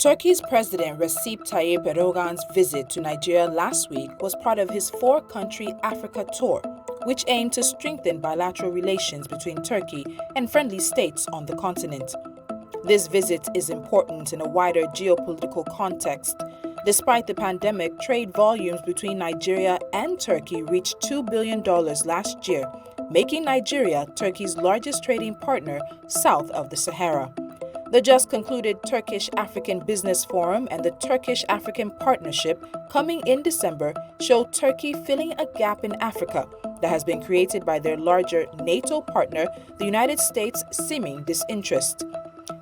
Turkey's President Recep Tayyip Erdogan's visit to Nigeria last week was part of his four-country Africa tour, which aimed to strengthen bilateral relations between Turkey and friendly states on the continent. This visit is important in a wider geopolitical context. Despite the pandemic, trade volumes between Nigeria and Turkey reached $2 billion last year, making Nigeria Turkey's largest trading partner south of the Sahara. The just concluded Turkish African Business Forum and the Turkish African Partnership coming in December show Turkey filling a gap in Africa that has been created by their larger NATO partner, the United States, seeming disinterest.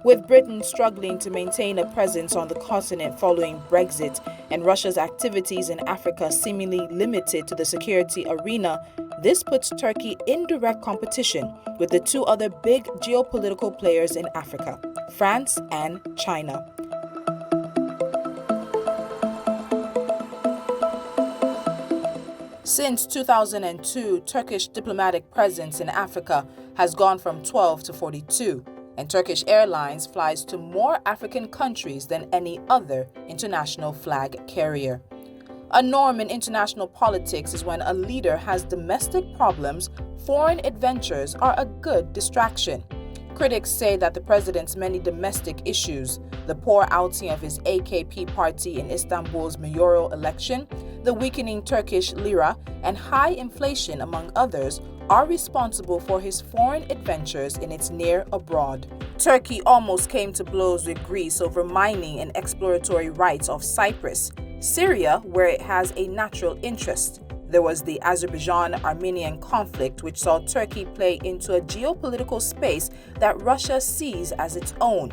With Britain struggling to maintain a presence on the continent following Brexit and Russia's activities in Africa seemingly limited to the security arena, this puts Turkey in direct competition with the two other big geopolitical players in Africa, France and China. Since 2002, Turkish diplomatic presence in Africa has gone from 12 to 42, and Turkish Airlines flies to more African countries than any other international flag carrier. A norm in international politics is when a leader has domestic problems, foreign adventures are a good distraction. Critics say that the president's many domestic issues, the poor outing of his AKP party in Istanbul's mayoral election, the weakening Turkish lira, and high inflation, among others, are responsible for his foreign adventures in its near abroad. Turkey almost came to blows with Greece over mining and exploratory rights off Cyprus, Syria, where it has a natural interest. There was the Azerbaijan-Armenian conflict, which saw Turkey play into a geopolitical space that Russia sees as its own.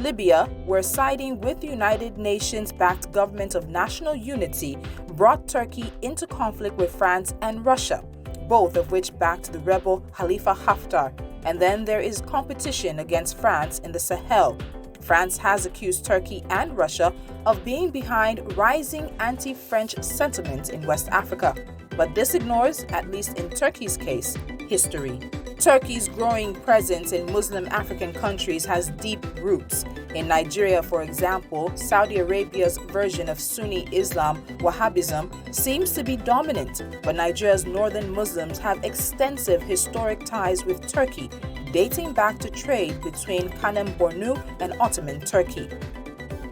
Libya, where siding with the United Nations-backed government of national unity brought Turkey into conflict with France and Russia, both of which backed the rebel Khalifa Haftar. And then there is competition against France in the Sahel. France has accused Turkey and Russia of being behind rising anti-French sentiment in West Africa. But this ignores, at least in Turkey's case, history. Turkey's growing presence in Muslim African countries has deep roots. In Nigeria, for example, Saudi Arabia's version of Sunni Islam, Wahhabism, seems to be dominant, but Nigeria's northern Muslims have extensive historic ties with Turkey, dating back to trade between Kanem Bornu and Ottoman Turkey.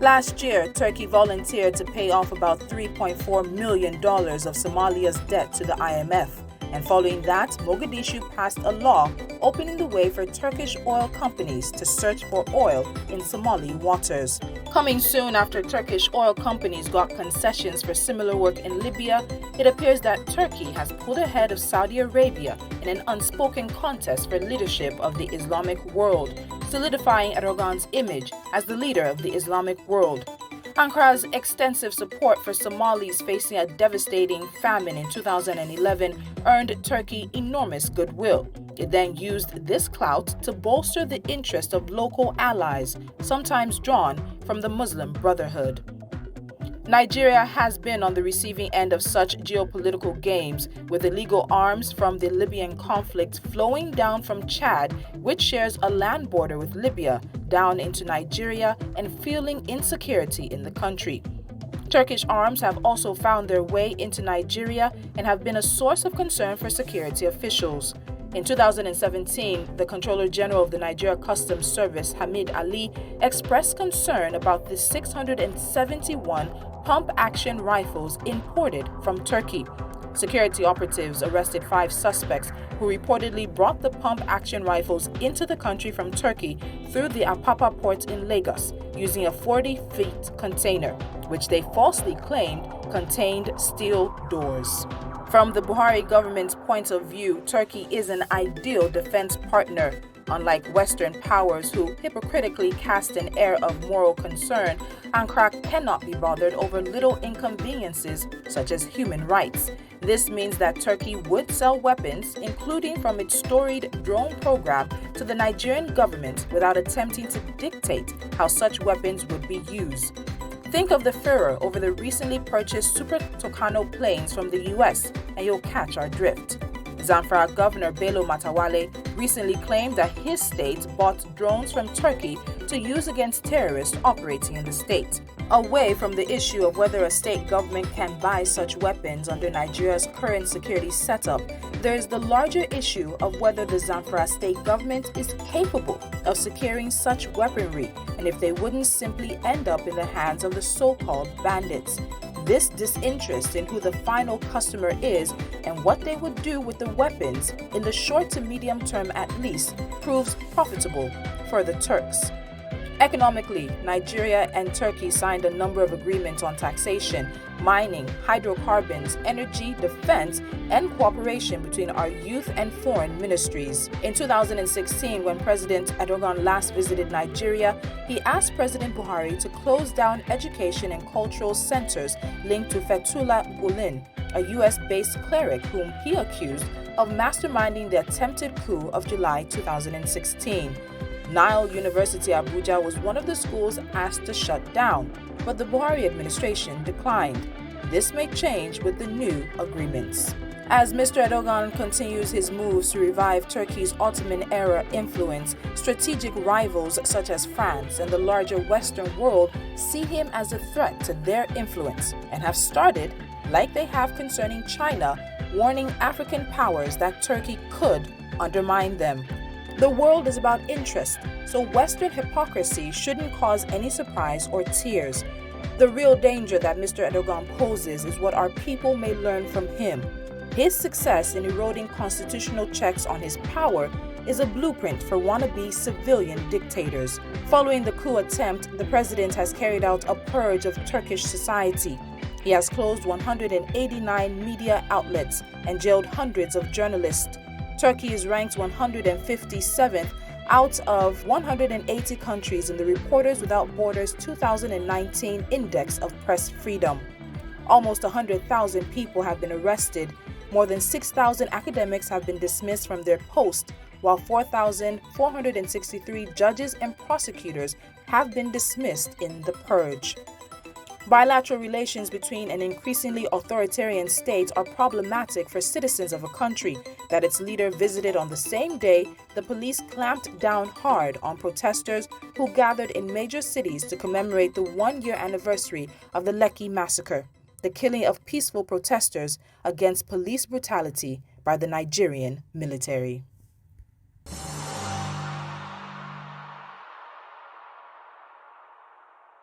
Last year, Turkey volunteered to pay off about $3.4 million of Somalia's debt to the IMF. And following that, Mogadishu passed a law opening the way for Turkish oil companies to search for oil in Somali waters. Coming soon after Turkish oil companies got concessions for similar work in Libya, it appears that Turkey has pulled ahead of Saudi Arabia in an unspoken contest for leadership of the Islamic world, solidifying Erdogan's image as the leader of the Islamic world. Ankara's extensive support for Somalis facing a devastating famine in 2011 earned Turkey enormous goodwill. It then used this clout to bolster the interest of local allies, sometimes drawn from the Muslim Brotherhood. Nigeria has been on the receiving end of such geopolitical games, with illegal arms from the Libyan conflict flowing down from Chad, which shares a land border with Libya, down into Nigeria and fueling insecurity in the country. Turkish arms have also found their way into Nigeria and have been a source of concern for security officials. In 2017, the Controller General of the Nigeria Customs Service, Hamid Ali, expressed concern about the 671 pump-action rifles imported from Turkey. Security operatives arrested 5 suspects who reportedly brought the pump-action rifles into the country from Turkey through the Apapa port in Lagos using a 40-feet container, which they falsely claimed contained steel doors. From the Buhari government's point of view, Turkey is an ideal defense partner. Unlike Western powers who hypocritically cast an air of moral concern, Ankara cannot be bothered over little inconveniences such as human rights. This means that Turkey would sell weapons, including from its storied drone program, to the Nigerian government without attempting to dictate how such weapons would be used. Think of the furor over the recently purchased Super Tucano planes from the US, and you'll catch our drift. Zamfara Governor Bello Matawale recently claimed that his state bought drones from Turkey to use against terrorists operating in the state. Away from the issue of whether a state government can buy such weapons under Nigeria's current security setup, there is the larger issue of whether the Zamfara state government is capable of securing such weaponry and if they wouldn't simply end up in the hands of the so-called bandits. This disinterest in who the final customer is and what they would do with the weapons, in the short to medium term at least, proves profitable for the Turks. Economically, Nigeria and Turkey signed a number of agreements on taxation, mining, hydrocarbons, energy, defense, and cooperation between our youth and foreign ministries. In 2016, when President Erdogan last visited Nigeria, he asked President Buhari to close down education and cultural centers linked to Fethullah Gulen, a U.S.-based cleric whom he accused of masterminding the attempted coup of July 2016. Nile University Abuja was one of the schools asked to shut down, but the Buhari administration declined. This may change with the new agreements. As Mr. Erdogan continues his moves to revive Turkey's Ottoman-era influence, strategic rivals such as France and the larger Western world see him as a threat to their influence and have started, like they have concerning China, warning African powers that Turkey could undermine them. The world is about interest, so Western hypocrisy shouldn't cause any surprise or tears. The real danger that Mr. Erdogan poses is what our people may learn from him. His success in eroding constitutional checks on his power is a blueprint for wannabe civilian dictators. Following the coup attempt, the president has carried out a purge of Turkish society. He has closed 189 media outlets and jailed hundreds of journalists. Turkey is ranked 157th out of 180 countries in the Reporters Without Borders 2019 Index of Press Freedom. Almost 100,000 people have been arrested. More than 6,000 academics have been dismissed from their posts, while 4,463 judges and prosecutors have been dismissed in the purge. Bilateral relations between an increasingly authoritarian state are problematic for citizens of a country that its leader visited on the same day the police clamped down hard on protesters who gathered in major cities to commemorate the one-year anniversary of the Lekki massacre, the killing of peaceful protesters against police brutality by the Nigerian military.